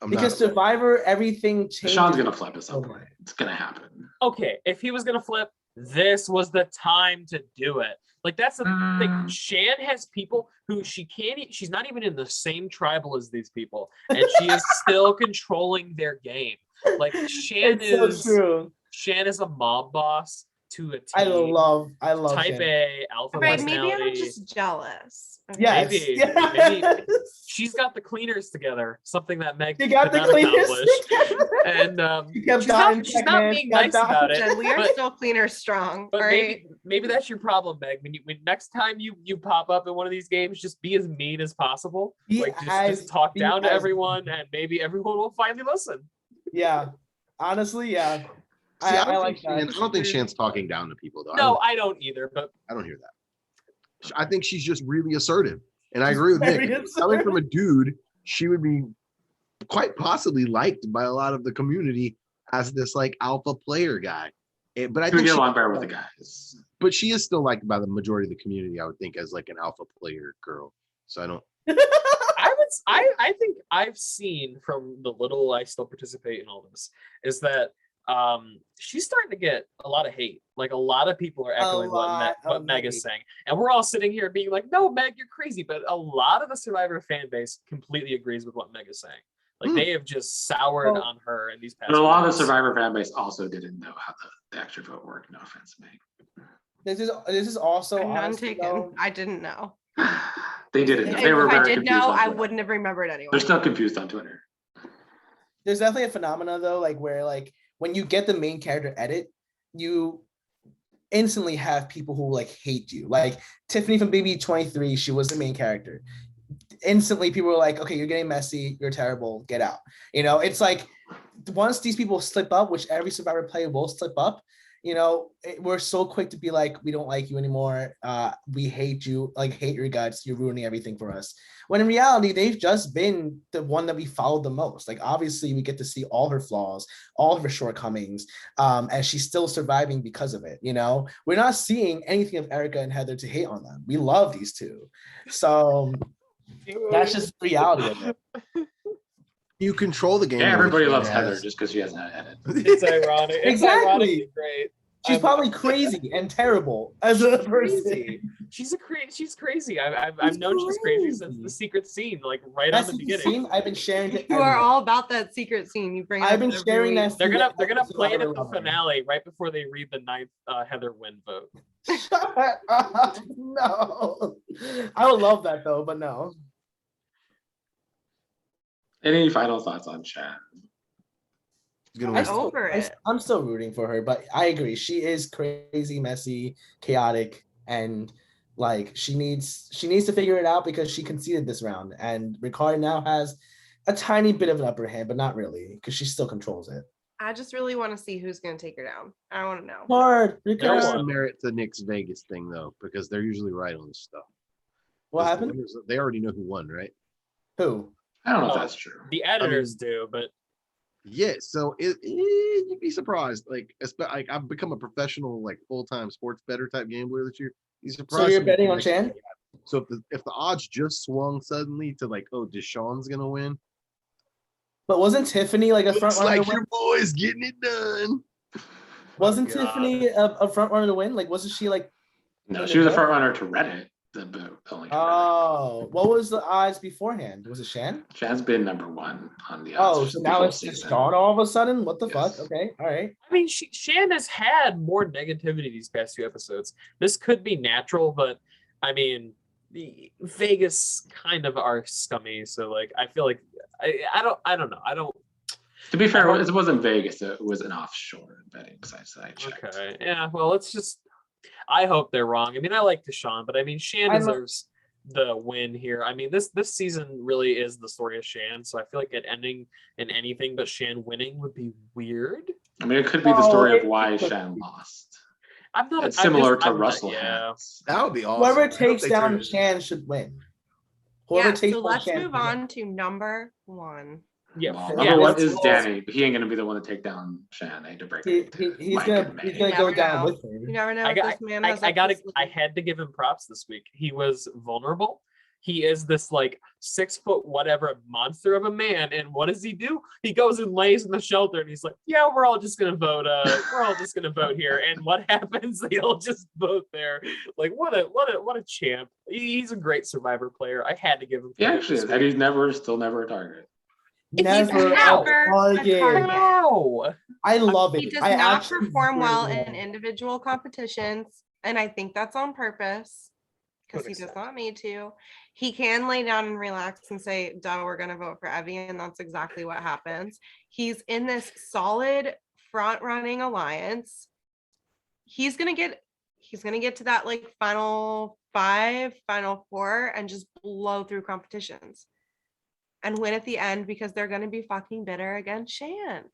Because Survivor, everything changes. Sean's gonna flip at some point. It's gonna happen. Okay, if he was gonna flip, this was the time to do it. Like, that's the thing. Shan has people who she's not even in the same tribal as these people, and she is still controlling their game. Like, Shan is a mob boss to a T. I love type Shan. A alpha Right, personality. maybe I'm just jealous. Yes. Maybe she's got the cleaners together, something that Meg She got could the not cleaners accomplish. together. And she's not being nice about it. And we are but- still cleaner strong. But All right. maybe that's your problem, Meg. When next time you pop up in one of these games, just be as mean as possible. Just talk down to everyone, and maybe everyone will finally listen. Yeah, honestly, yeah. See, I like that. I don't think Shan's talking down to people, though. No, I don't either. But I don't hear that. I think she's just really assertive. And I agree with Nick. Coming from a dude, she would be quite possibly liked by a lot of the community as this like alpha player guy. But I think get along better with the guys. But she is still liked by the majority of the community, I would think, as like an alpha player girl. So I don't. I think I've seen from the little I still participate in all this is that she's starting to get a lot of hate. Like, a lot of people are echoing what Meg is saying, and we're all sitting here being like, no, Meg, you're crazy. But a lot of the Survivor fan base completely agrees with what Meg is saying. Like, they have just soured on her in these past But a lot of the months. Survivor fan base also didn't know how the extra vote worked. No offense, Meg. This is also None honestly, taken. though, I didn't know. They didn't. If They were I very did confused know, on I Twitter. wouldn't have remembered anyway. They're still confused on Twitter. there's definitely a phenomena though, like where like when you get the main character edit, you instantly have people who like hate you. Like Tiffany from Baby 23, she was the main character. Instantly, people were like, okay, you're getting messy, you're terrible, get out. You know, it's like once these people slip up, which every Survivor player will slip up, you know, we're so quick to be like, we don't like you anymore. We hate you, like hate your guts. You're ruining everything for us. When in reality, they've just been the one that we followed the most. Like, obviously, we get to see all her flaws, all of her shortcomings, and she's still surviving because of it. You know, we're not seeing anything of Erica and Heather to hate on them. We love these two. So that's just the reality of it. You control the game. Yeah, everybody loves Yes. Heather just because she hasn't had it. It's ironic. It's Exactly. ironically great. She's probably crazy and terrible as a person. She's crazy. I've known she's crazy since the secret scene, like right That's on the the beginning. scene I've been sharing. To You are everyone. all about that secret scene. You bring. I've up been every sharing week. that. They're gonna scene play it at the Survivor. finale right before they read the 9th Heather win vote. Shut up. No, I would love that though, but no. Any final thoughts on Shan? I'm over it. I'm still rooting for her, but I agree. She is crazy, messy, chaotic, and like she needs to figure it out because she conceded this round. And Ricard now has a tiny bit of an upper hand, but not really, because she still controls it. I just really want to see who's going to take her down. I want to know. Hard, There's Ricard. some merit to Nick's Vegas thing though, because they're usually right on this stuff. What The happened? winners, they already know who won, right? Who? I don't know if Oh. that's true. The editors do, but Yeah, so you'd be surprised. Like I've become a professional, like full-time sports bettor type gambler this year. You're surprised. So you're me betting how on much- Shan? So if the odds just swung suddenly to like, oh, Deshaun's gonna win, But wasn't Tiffany like a front looks runner? like to win? your boy's getting it done. Wasn't God. Tiffany a front runner to win? Like, wasn't she like? No, she was a front runner to Reddit. Only to Reddit. Oh, what was the odds beforehand? Was it Shan? Shan's been #1 on the Oh, odds so the now whole it's just season. Sean all of a sudden? What the Yes. fuck? Okay, all right. I mean, Shan has had more negativity these past few episodes. This could be natural, but I mean, the Vegas kind of are scummy. So like, I feel like I don't know. I don't. To be fair, it wasn't Vegas. It was an offshore betting site that I checked. Okay. Yeah. Well, it's just. I hope they're wrong. I mean, I like Deshaun, but I mean, Shan deserves the win here. I mean, this season really is the story of Shan. So I feel like it ending in anything but Shan winning would be weird. I mean, it could be the story of why Shan lost. I'm not. It's similar to I'm not- Russell. yeah. Hams. That would be awesome. Whoever I hope takes they down turn it- Shan should win. Whoever Yeah, takes so down let's Shan move should win. on to number 1. Yeah. Well, Yeah. number one let's- is Danny, but he ain't gonna be the one to take down Shan. I hate to break it. He's Mike gonna and he's May. gonna You go never down know. with You him. never know I what got. this man I has. up got his to. I sleeve. had to give him props this week. He was vulnerable. He is this like 6 foot whatever monster of a man, and what does he do? He goes and lays in the shelter, and he's like, "Yeah, we're all just gonna vote. We're all just gonna vote here." And what happens? They all just vote there. Like what a champ. He's a great Survivor player. I had to give him. He credit actually this is, and week. he's still never a target. Never a never a target. target. Wow. I love it. He does I not actually perform well really in love it. individual competitions, and I think that's on purpose because To he an does extent. not need to. He can lay down and relax and say, "Duh, we're gonna vote for Evie," and that's exactly what happens. He's in this solid front-running alliance. He's gonna get to that like final 5, final 4, and just blow through competitions and win at the end because they're gonna be fucking bitter against Shan.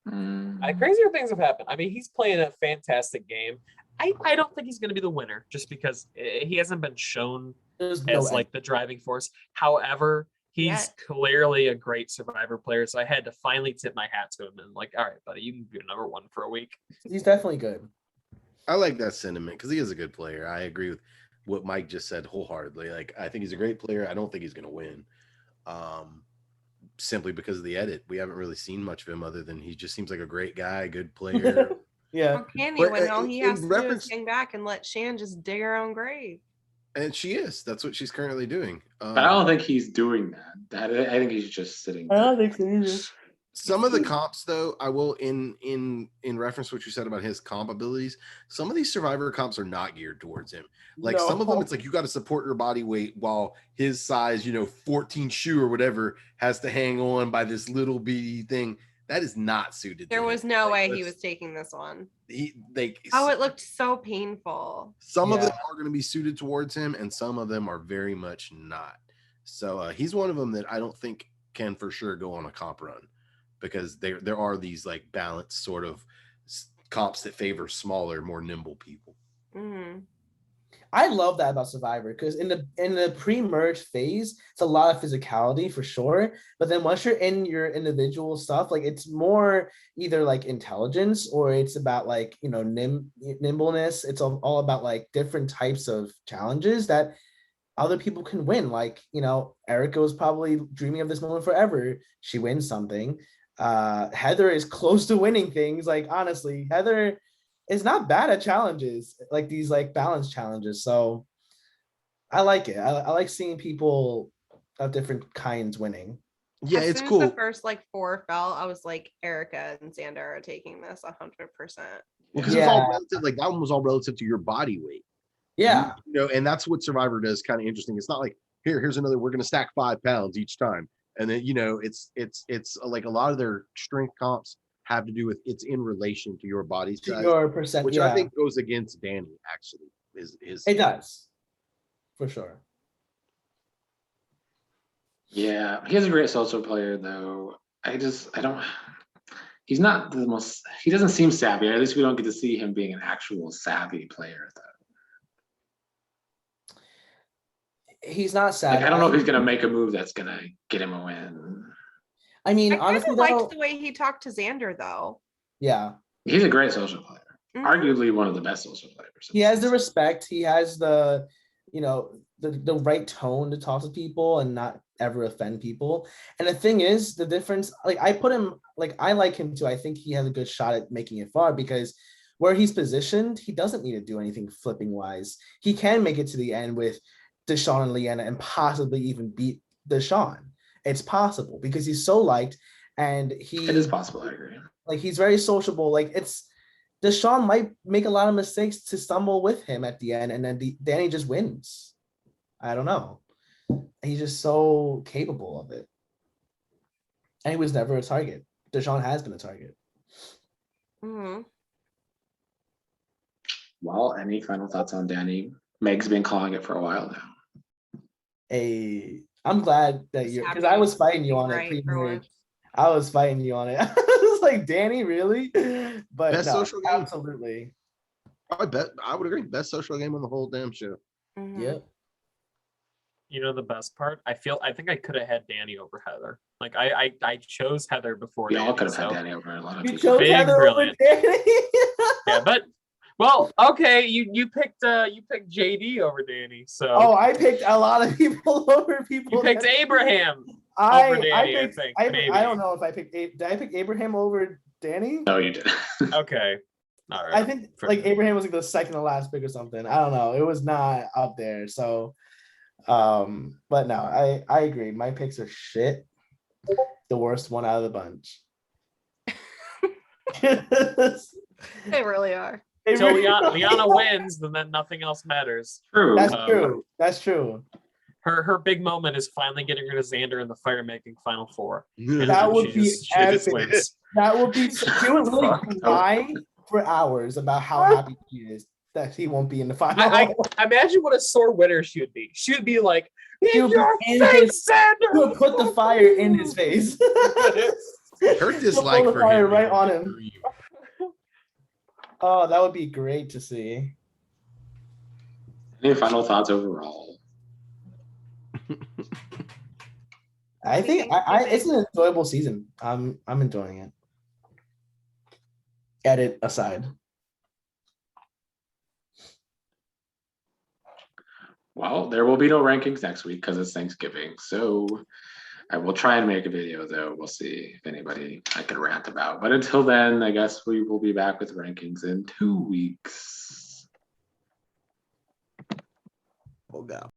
Crazier things have happened. I mean, he's playing a fantastic game. I don't think he's going to be the winner just because he hasn't been shown There's no as like the driving force. However, he's Yet. clearly a great Survivor player. So I had to finally tip my hat to him and like, all right, buddy, you can be number 1 for a week. He's definitely good. I like that sentiment because he is a good player. I agree with what Mike just said wholeheartedly. Like, I think he's a great player. I don't think he's going to win, simply because of the edit. We haven't really seen much of him other than he just seems like a great guy, good player. Yeah. How can he But, when all he in has to do reference- is hang back and let Shan just dig her own grave? And she is. That's what she's currently doing. But I don't think he's doing that. I think he's just sitting. I don't think so either. Some of the comps, though, I will in reference to what you said about his comp abilities. Some of these Survivor comps are not geared towards him. Like some of them, No. it's like you got to support your body weight while his size, 14 shoe or whatever, has to hang on by this little bitty thing. That is not suited. There to was him. no Like, way he that's- was taking this one. Oh, It looked so painful. some of Yeah. them are going to be suited towards him, and some of them are very much not. So he's one of them that I don't think can for sure go on a comp run, because there are these like balanced sort of comps that favor smaller, more nimble people. Mhm. I love that about Survivor because in the pre-merge phase, it's a lot of physicality for sure. But then once you're in your individual stuff, like it's more either like intelligence or it's about like nimbleness. It's all about like different types of challenges that other people can win. Like Erica was probably dreaming of this moment forever. She wins something. Heather is close to winning things. Like honestly, Heather is not bad at challenges, like these like balance challenges. So I like it. I like seeing people of different kinds winning. Yeah, As it's soon cool. as the first like 4 fell, I was like, Erica and Xander are taking this 100%. Because it's Yeah. all relative. Like that one was all relative to your body weight. Yeah. And that's what Survivor does kind of interesting. It's not like here's another, we're gonna stack 5 pounds each time. And then it's like a lot of their strength comps have to do with it's in relation to your body To size, your percent. which Yeah, I think goes against Danny actually. Is it does. For sure. Yeah, he is a great social player though. He's not the most. He doesn't seem savvy. At least we don't get to see him being an actual savvy player though. He's not sad. Like I don't know if he's gonna make a move that's gonna get him a win. I mean, I kind honestly, of though, liked the way he talked to Xander though. yeah, He's a great social player. Mhm. Arguably one of the best social players. he has the respect. He has the right tone to talk to people and not ever offend people. And the thing is, the difference, like I put him, like I like him too. I think he has a good shot at making it far because where he's positioned, he doesn't need to do anything flipping wise. He can make it to the end with Deshaun and Lyanna and possibly even beat Deshaun. It's possible because he's so liked and It is possible, I agree. like he's very sociable. Like Deshaun might make a lot of mistakes to stumble with him at the end, and then Danny just wins. I don't know. He's just so capable of it. And he was never a target. Deshaun has been a target. Mhm. Well, any final thoughts on Danny? Meg's been calling it for a while now. I'm glad that Just you're because happy I was fighting you being on it right for pre-merge. once. I was fighting you on it. I was like, Danny, really? But Best no, social game. absolutely. I bet I would agree. Best social game on the whole damn show. Mhm. Yep. You know the best part? I think I could have had Danny over Heather. Like I chose Heather before We Danny. all could have had so- Danny over a lot of You people. chose Big Heather over brilliant. Danny. Yeah, but well, okay, you picked JD over Danny, so Oh, I picked a lot of people over people. you picked that- Abraham over Danny, I think. Maybe. I don't know if I picked. Did I pick Abraham over Danny? No, you didn't. Okay. All right. I think Fair like enough. Abraham was like the second to last pick or something. I don't know. It was not up there. So, but no, I agree. My picks are shit. The worst one out of the bunch. They really are. Until Lyanna wins, then nothing else matters. True. That's Um, true. That's true. Her big moment is finally getting rid of Xander in the fire making final four. And That would she be just, she just epic. wins. That would be. She would really Fuck. cry for hours about how happy she is that he won't be in the final. I imagine what a sore winner she would be. She would be like, She "In would be your in face, She Xander!" would put the fire in his face. Her dislike the for fire him right is on him. extreme. Oh, that would be great to see. Any final thoughts overall? I think it's an enjoyable season. I'm enjoying it. Edit aside. Well, there will be no rankings next week because it's Thanksgiving. So I will try and make a video though. We'll see if anybody I can rant about. But until then, I guess we will be back with rankings in 2 weeks. Oh god.